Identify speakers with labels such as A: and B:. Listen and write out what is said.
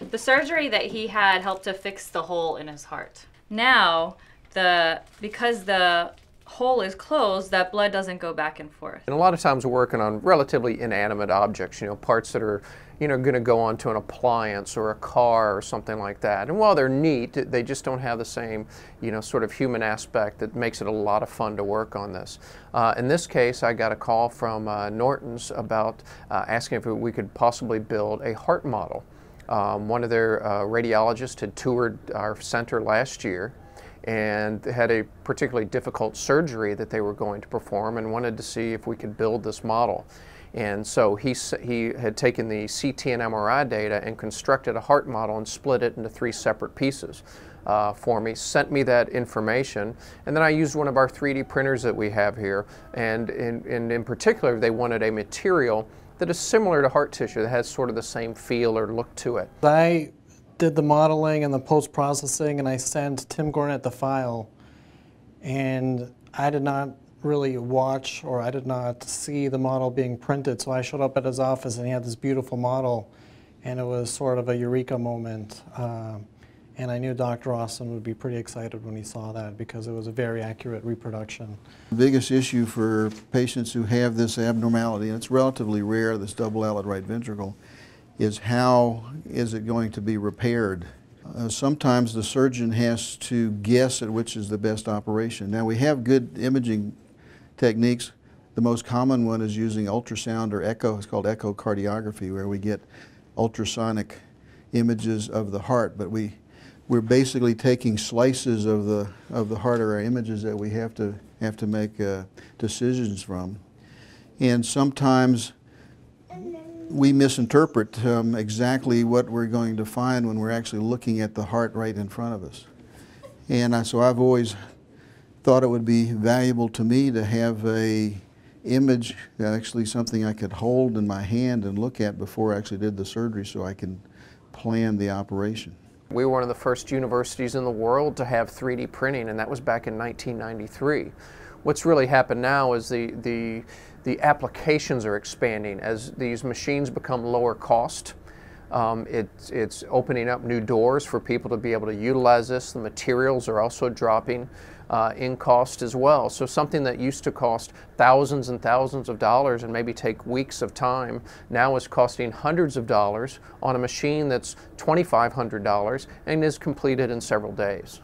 A: The surgery that he had helped to fix the hole in his heart. Now, because the hole is closed, that blood doesn't go back and forth.
B: And a lot of times we're working on relatively inanimate objects, parts that are, going to go onto an appliance or a car or something like that. And while they're neat, they just don't have the same, sort of human aspect that makes it a lot of fun to work on this. In this case, I got a call from Norton's about asking if we could possibly build a heart model. One of their radiologists had toured our center last year and had a particularly difficult surgery that they were going to perform and wanted to see if we could build this model. And so he had taken the CT and MRI data and constructed a heart model and split it into 3 separate pieces for me, sent me that information, and then I used one of our 3D printers that we have here, and in particular they wanted a material that is similar to heart tissue, that has sort of the same feel or look to it.
C: I did the modeling and the post-processing, and I sent Tim Gornett the file, and I did not really watch, or I did not see the model being printed, so I showed up at his office and he had this beautiful model, and it was sort of a eureka moment. And I knew Dr. Austin would be pretty excited when he saw that because it was a very accurate reproduction.
D: The biggest issue for patients who have this abnormality, and it's relatively rare, this double outlet right ventricle, is how is it going to be repaired. Sometimes the surgeon has to guess at which is the best operation. Now we have good imaging techniques. The most common one is using ultrasound or echo. It's called echocardiography, where we get ultrasonic images of the heart, but we're basically taking slices of the heart or our images that we have to make decisions from. And sometimes we misinterpret exactly what we're going to find when we're actually looking at the heart right in front of us. And so I've always thought it would be valuable to me to have a image, actually something I could hold in my hand and look at before I actually did the surgery, so I can plan the operation.
B: We were one of the first universities in the world to have 3D printing, and that was back in 1993. What's really happened now is the applications are expanding as these machines become lower cost. It's opening up new doors for people to be able to utilize this. The materials are also dropping in cost as well. So something that used to cost thousands and thousands of dollars and maybe take weeks of time now is costing hundreds of dollars on a machine that's $2,500 and is completed in several days.